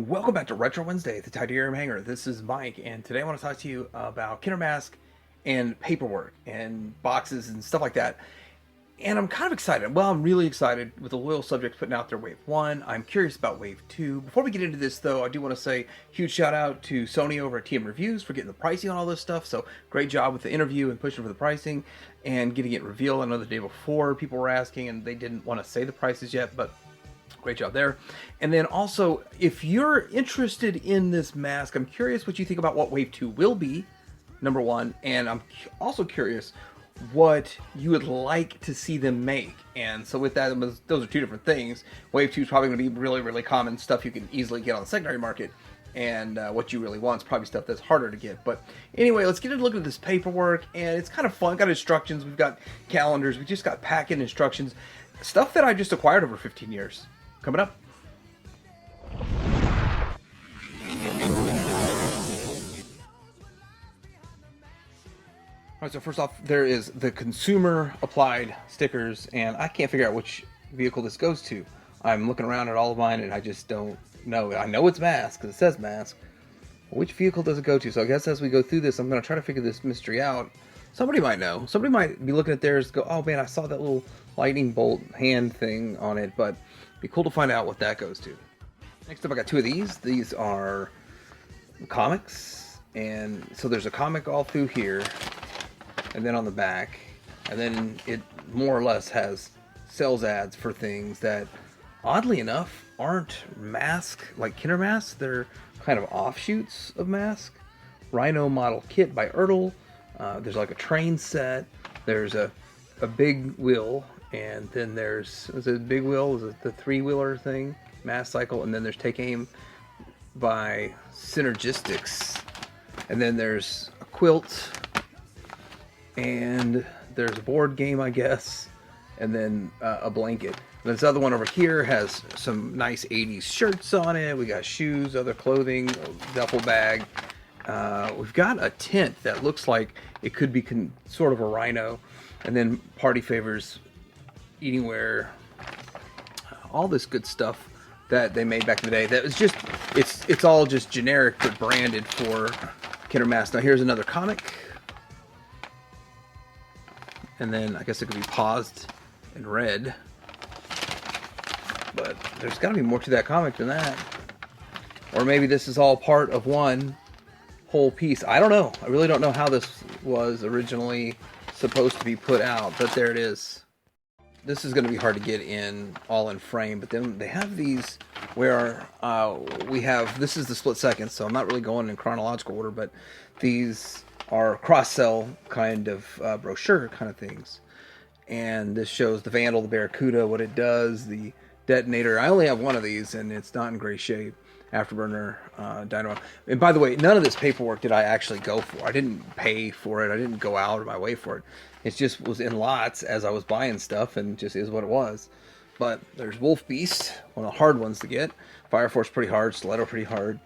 Welcome back to Retro Wednesday, the Titanium Hanger. This is Mike, and today I want to talk to you about M.A.S.K and paperwork and boxes and stuff like that. And I'm kind of excited. Well, I'm really excited with the loyal subjects putting out their Wave 1. I'm curious about Wave 2. Before we get into this, though, I do want to say huge shout out to Sony over at TM Reviews for getting the pricing on all this stuff. So great job with the interview and pushing for the pricing and getting it revealed. I know the day before people were asking and they didn't want to say the prices yet, but great job there. And then also, if you're interested in this mask, I'm curious what you think about what Wave 2 will be, number one. And I'm also curious what you would like to see them make. And so with that, those are two different things. Wave 2 is probably going to be really, really common stuff you can easily get on the secondary market. And what you really want is probably stuff that's harder to get. But anyway, let's get a look at this paperwork. And it's kind of fun. Got instructions. We've got calendars. We just got packing instructions. Stuff that I just acquired over 15 years. Coming up. All right, so first off, there is the consumer applied stickers, and I can't figure out which vehicle this goes to. I'm looking around at all of mine, and I just don't know. I know it's M.A.S.K because it says M.A.S.K. Which vehicle does it go to? So I guess as we go through this, I'm going to try to figure this mystery out. Somebody might know. Somebody might be looking at theirs and go, oh man, I saw that little lightning bolt hand thing on it, but it'd be cool to find out what that goes to. Next up, I got two of these. These are comics, and so there's a comic all through here, and then on the back, and then it more or less has sales ads for things that, oddly enough, aren't M.A.S.K, like Kinder M.A.S.K. They're kind of offshoots of M.A.S.K. Rhino model kit by Ertl. There's like a train set. There's a big wheel, and then is it a big wheel? Is it the three-wheeler thing? M.A.S.K cycle, and then there's Take Aim by Synergistics, and then there's a quilt, and there's a board game, I guess, and then a blanket. And this other one over here has some nice 80s shirts on it. We got shoes, other clothing, a duffel bag. We've got a tent that looks like it could be sort of a rhino, and then party favors, eating wear, all this good stuff that they made back in the day. That was just, it's all just generic but branded for Kinder M.A.S.K. Now here's another comic, and then I guess it could be paused and read, but there's got to be more to that comic than that, or maybe this is all part of one whole piece. I don't know. I really don't know how this was originally supposed to be put out, but there it is. This is going to be hard to get in all in frame, but then they have these where we have, this is the split second, so I'm not really going in chronological order, but these are cross-sell kind of brochure kind of things. And this shows the Vandal, the Barracuda, what it does, the detonator. I only have one of these, and it's not in great shape. Afterburner dynamo. And by the way, none of this paperwork did I actually go for. I didn't pay for it. I didn't go out of my way for it. It just was in lots as I was buying stuff, and just is what it was. But there's Wolf Beast, one of the hard ones to get. Fire Force pretty hard. Stiletto pretty hard.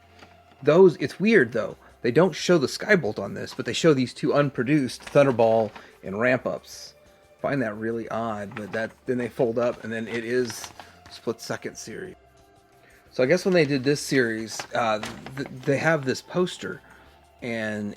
Those, it's weird though. They don't show the Skybolt on this, but they show these two unproduced Thunderball and Ramp Ups. Find that really odd, but then they fold up, and then it is split second series. So I guess when they did this series, they have this poster, and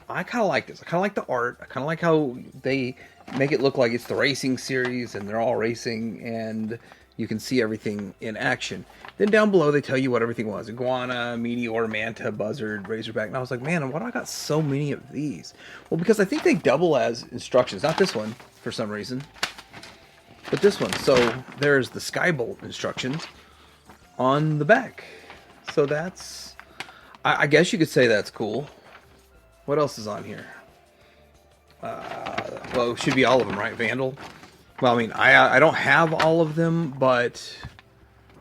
I kind of like this. I kind of like the art. I kind of like how they make it look like it's the racing series, and they're all racing, and you can see everything in action. Then down below, they tell you what everything was. Iguana, Meteor, Manta, Buzzard, Razorback. And I was like, man, why do I got so many of these? Well, because I think they double as instructions. Not this one, for some reason, but this one. So there's the Skybolt instructions on the back. So that's, I guess you could say that's cool. What else is on here? Well, it should be all of them, right? Vandal. Well, I mean, I don't have all of them, but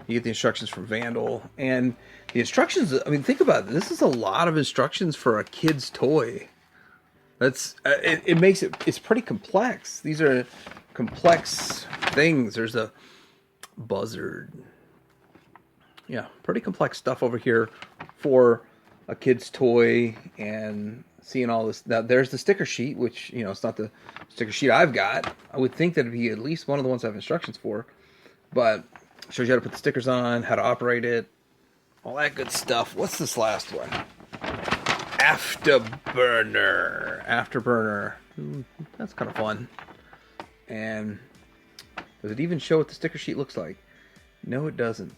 you get the instructions from Vandal, and the instructions, I mean, think about it. This is a lot of instructions for a kid's toy. That's it makes it's pretty complex. These are complex things. There's a Buzzard. Yeah, pretty complex stuff over here for a kid's toy, and seeing all this. Now, there's the sticker sheet, which, you know, it's not the sticker sheet I've got. I would think that it'd be at least one of the ones I have instructions for, but shows you how to put the stickers on, how to operate it. all that good stuff. What's this last one? Afterburner. Afterburner. That's kind of fun. And does it even show what the sticker sheet looks like? No, it doesn't.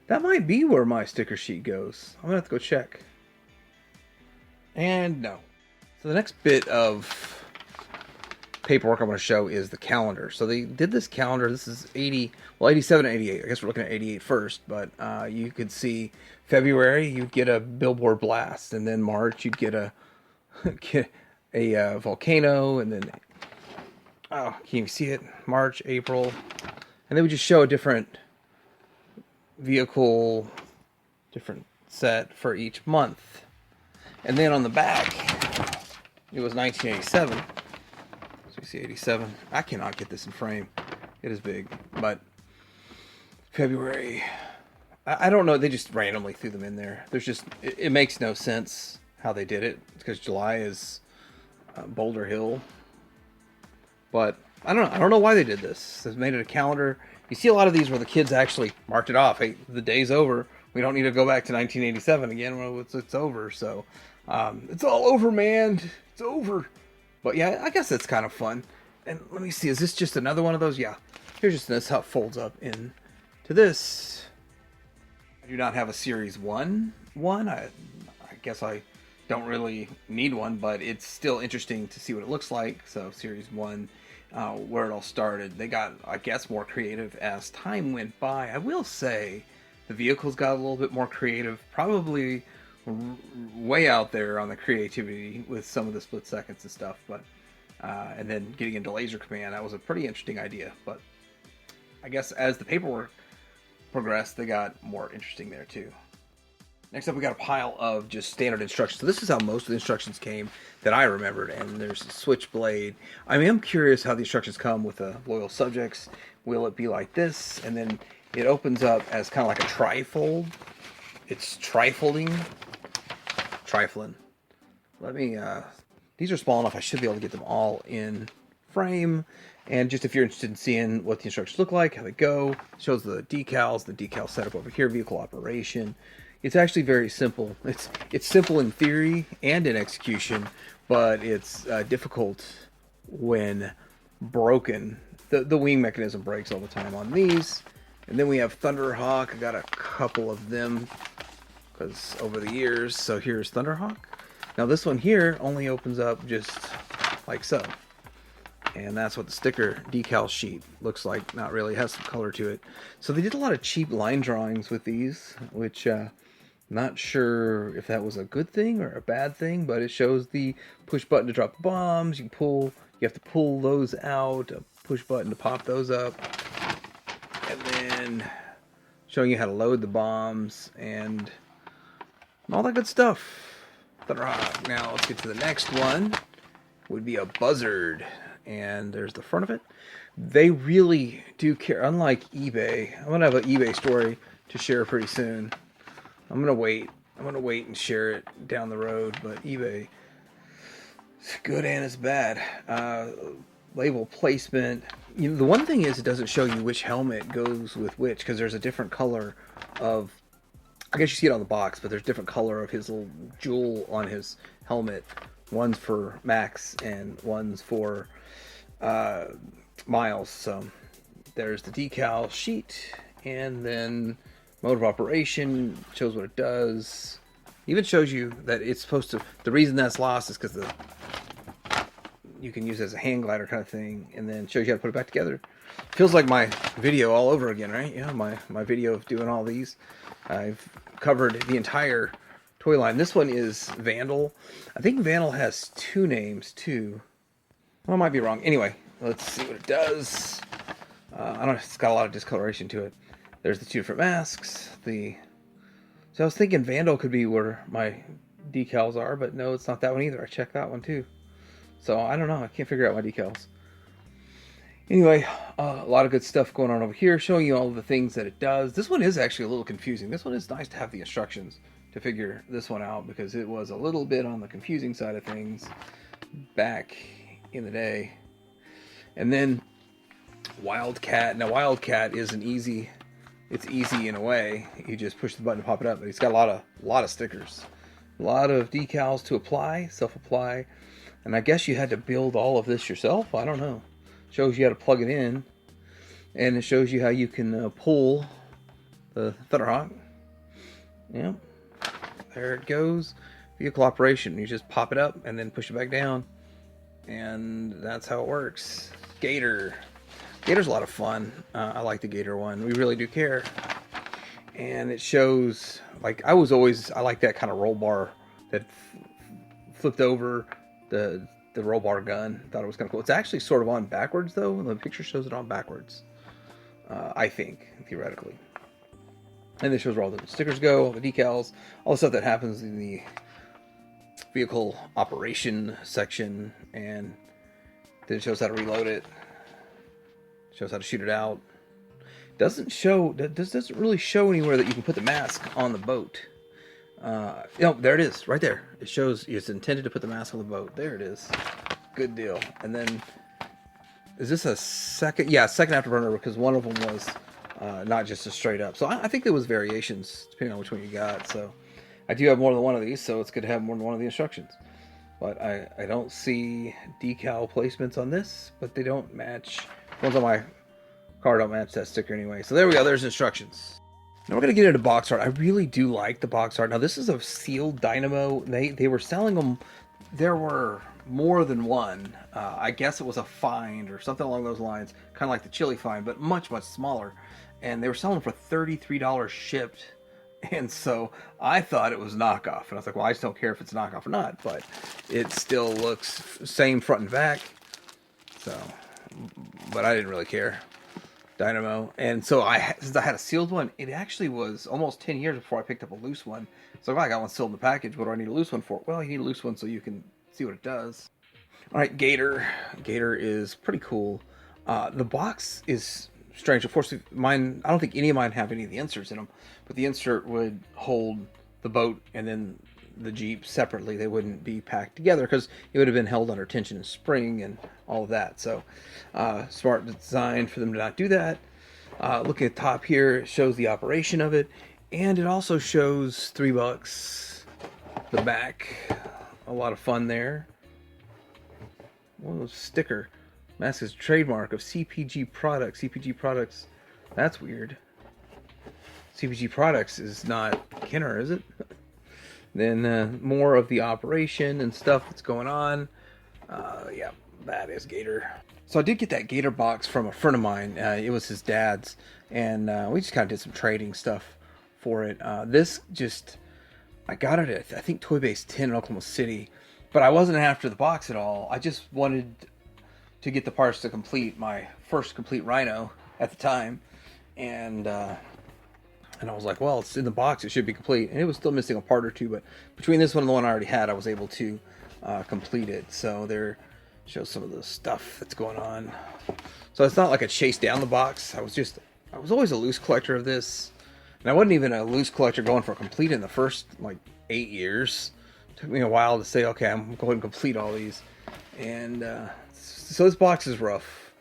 That might be where my sticker sheet goes. I'm gonna have to go check. And no. So the next bit of paperwork I'm going to show is the calendar. So they did this calendar. This is 87 and 88. I guess we're looking at 88 first, but you could see February you'd get a billboard blast, and then March you'd get a volcano, and then can you see it? March, April, and they would just show a different vehicle, different set for each month, and then on the back it was 1987. You see 87. I cannot get this in frame. It is big. But February, I don't know. They just randomly threw them in there. There's just, it makes no sense how they did it. It's because July is Boulder Hill. But I don't know. I don't know why they did this. They've made it a calendar. You see a lot of these where the kids actually marked it off. Hey, the day's over. We don't need to go back to 1987 again. Well, it's over. So it's all over, man. It's over. But yeah, I guess that's kind of fun. And let me see, is this just another one of those? Yeah. Here's just this, how it folds up into this. I do not have a Series 1 one. I guess I don't really need one, but it's still interesting to see what it looks like. So Series 1, where it all started. They got, I guess, more creative as time went by. I will say the vehicles got a little bit more creative. Probably way out there on the creativity with some of the split seconds and stuff, but and then getting into laser command, that was a pretty interesting idea. But I guess as the paperwork progressed, they got more interesting there too. Next up, we got a pile of just standard instructions. So this is how most of the instructions came that I remembered, and there's a switchblade. I am curious how the instructions come with the loyal subjects. Will it be like this? And then it opens up as kind of like a trifold. It's trifling. Let me, these are small enough, I should be able to get them all in frame. And just if you're interested in seeing what the instructions look like, how they go, shows the decal setup over here, vehicle operation. It's actually very simple. It's simple in theory and in execution, but it's difficult when broken. The wing mechanism breaks all the time on these. And then we have Thunderhawk. I got a couple of them because over the years. So here's Thunderhawk. Now this one here only opens up just like so. And that's what the sticker decal sheet looks like. Not really, it has some color to it. So they did a lot of cheap line drawings with these, which not sure if that was a good thing or a bad thing, but it shows the push button to drop the bombs. You have to pull those out, a push button to pop those up. And then showing you how to load the bombs and all that good stuff. Now let's get to the next one. Would be a buzzard. And there's the front of it. They really do care. Unlike eBay, I'm gonna have an eBay story to share pretty soon. I'm gonna wait and share it down the road. But eBay, it's good and it's bad. Label placement. You know, the one thing is it doesn't show you which helmet goes with which, because there's a different color of. I guess you see it on the box, but there's different color of his little jewel on his helmet. One's for Max and one's for Miles. So there's the decal sheet, and then mode of operation shows what it does. Even shows you that it's supposed to. The reason that's lost is because you can use it as a hang glider kind of thing, and then shows you how to put it back together. Feels like my video all over again, right? Yeah, my video of doing all these. I've covered the entire toy line. This one is Vandal. I think Vandal has two names too. Well, I might be wrong. Anyway, let's see what it does. I don't know. It's got a lot of discoloration to it. There's the two different masks. So I was thinking Vandal could be where my decals are, but no, it's not that one either. I checked that one too. So I don't know. I can't figure out my decals. Anyway, a lot of good stuff going on over here, showing you all the things that it does. This one is actually a little confusing. This one is nice to have the instructions to figure this one out, because it was a little bit on the confusing side of things back in the day. And then Wildcat. Now Wildcat is an easy it's easy in a way. You just push the button to pop it up. But he's got a lot of stickers, a lot of decals to apply, self-apply, and I guess you had to build all of this yourself. I don't know. Shows you how to plug it in, and it shows you how you can pull the Thunderhawk. Yeah, there it goes. Vehicle operation. You just pop it up and then push it back down, and that's how it works. Gator. Gator's a lot of fun. I like the Gator one. We really do care. And it shows, like, I like that kind of roll bar that flipped over the roll bar gun. Thought it was kind of cool. It's actually sort of on backwards, though. The picture shows it on backwards, I think, theoretically. And this shows where all the stickers go, all the decals, all the stuff that happens in the vehicle operation section. And then it shows how to reload it. Shows how to shoot it out. Doesn't really show anywhere that you can put the mask on the boat. No, there it is, right there. It shows it's intended to put the mask on the boat. There it is. Good deal. And then, is this a second? Yeah, second afterburner, because one of them was not just a straight up. So I think there was variations depending on which one you got. So I do have more than one of these, so it's good to have more than one of the instructions. But I don't see decal placements on this, but they don't match. Ones on my car don't match that sticker anyway. So there we go. There's instructions. Now we're going to get into box art. I really do like the box art. Now this is a sealed Dynamo. They were selling them. There were more than one. I guess it was a find or something along those lines. Kind of like the Chili find, but much, much smaller. And they were selling them for $33 shipped. And so I thought it was knockoff. And I was like, well, I just don't care if it's knockoff or not. But it still looks same front and back. So, but I didn't really care. Dynamo. And so since I had a sealed one, it actually was almost 10 years before I picked up a loose one. So I got one sealed in the package. What do I need a loose one for? Well, you need a loose one so you can see what it does. All right, Gator. Gator is pretty cool. The box is strange. Of course, mine, I don't think any of mine have any of the inserts in them, but the insert would hold the boat and then the Jeep separately. They wouldn't be packed together because it would have been held under tension and spring and all of that. So smart design for them to not do that. Look at the top here. It shows the operation of it, and it also shows $3 the back. A lot of fun there. Whoa, sticker. M.A.S.K is trademark of CPG products. CPG products. That's weird. CPG products is not Kenner, is it? Then more of the operation and stuff that's going on. Yeah, that is Gator. So I did get that Gator box from a friend of mine. It was his dad's, and we just kind of did some trading stuff for it. I got it at, I think, Toy Base 10 in Oklahoma City, but I wasn't after the box at all. I just wanted to get the parts to complete my first complete Rhino at the time, and I was like, well, it's in the box, it should be complete. And it was still missing a part or two, but between this one and the one I already had, I was able to complete it. So there shows some of the stuff that's going on. So it's not like I chased down the box. I was always a loose collector of this. And I wasn't even a loose collector going for a complete in the first, 8 years. It took me a while to say, okay, I'm going to complete all these. And so this box is rough.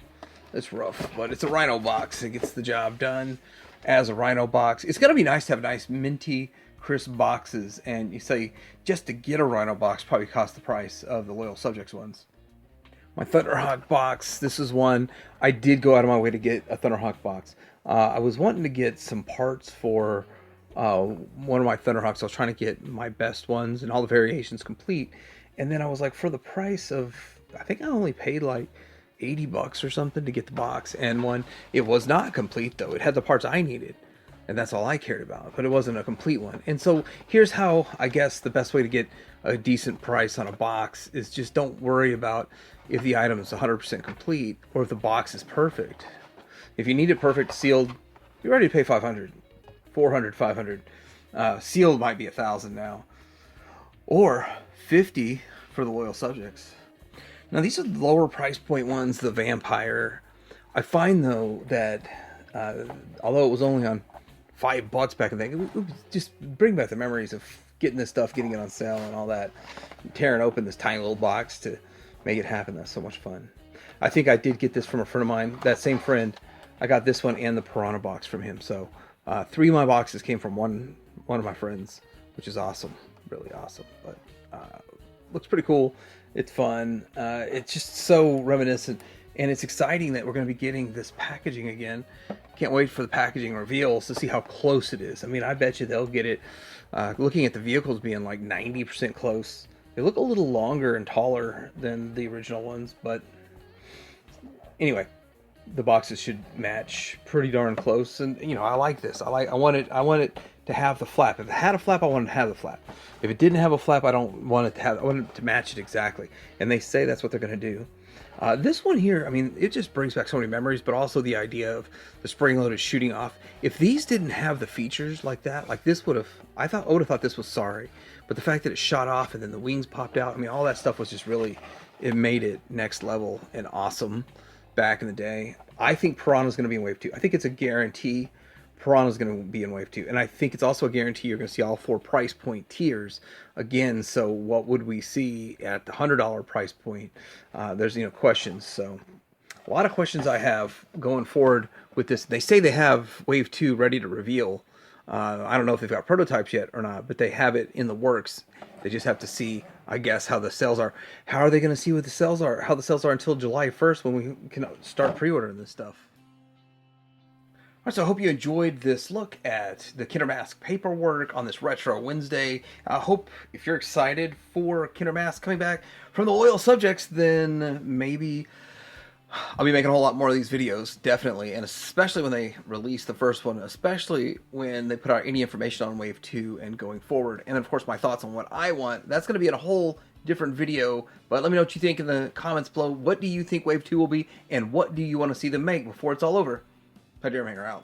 It's rough, but it's a Rhino box. It gets the job done as a Rhino box. It's going to be nice to have nice, minty, crisp boxes. And you say, just to get a Rhino box probably costs the price of the Loyal Subjects ones. My Thunderhawk box. This is one I did go out of my way to get a Thunderhawk box. I was wanting to get some parts for one of my Thunderhawks. I was trying to get my best ones and all the variations complete. And then I was like, for the price of, I think I only paid $80 or something to get the box. And one, it was not complete though. It had the parts I needed. And that's all I cared about. But it wasn't a complete one. And so here's how, I guess, the best way to get a decent price on a box is just don't worry about if the item is 100% complete or if the box is perfect. If you need it perfect, sealed, you're ready to pay $500, $400, $500. Sealed might be $1,000 now. Or $50 for the Loyal Subjects. Now these are the lower price point ones, the Vampire. I find though that although it was only on $5 back in the day, it would just bring back the memories of getting this stuff, getting it on sale and all that. Tearing open this tiny little box to make it happen. That's so much fun. I think I did get this from a friend of mine. That same friend, I got this one and the Piranha box from him. So 3 of my boxes came from one of my friends, which is awesome, really awesome. But looks pretty cool. It's fun. It's just so reminiscent, and it's exciting that we're going to be getting this packaging again. Can't wait for the packaging reveals to see how close it is. I mean, I bet you they'll get it. Looking at the vehicles being like 90% close. They look a little longer and taller than the original ones, but anyway, the boxes should match pretty darn close. And you know, I like this. I want it to have the flap. If it had a flap, I want it to have the flap. If it didn't have a flap, I don't want it to have. I want it to match it exactly. And they say that's what they're going to do. This one here, I mean, it just brings back so many memories, but also the idea of the spring-loaded shooting off. If these didn't have the features like that, like this would have, I would have thought this was sorry. But the fact that it shot off and then the wings popped out, I mean, all that stuff was just really, it made it next level and awesome back in the day. I think Piranha's going to be in Wave 2. I think it's a guarantee Piranha's going to be in Wave 2. And I think it's also a guarantee you're going to see all 4 price point tiers again. So what would we see at the $100 price point? There's, you know, questions. So a lot of questions I have going forward with this. They say they have Wave 2 ready to reveal. I don't know if they've got prototypes yet or not, but they have it in the works. They just have to see, I guess, how the sales are. How are they going to see what the sales are? How the sales are until July 1st when we can start pre-ordering this stuff. All right, so I hope you enjoyed this look at the Kinder M.A.S.K paperwork on this Retro Wednesday. I hope if you're excited for Kinder M.A.S.K coming back from the loyal subjects, then maybe I'll be making a whole lot more of these videos, definitely, and especially when they release the first one, especially when they put out any information on Wave 2 and going forward. And of course, my thoughts on what I want, that's going to be in a whole different video, but let me know what you think in the comments below. What do you think Wave 2 will be, and what do you want to see them make before it's all over? Pioneer Maker out.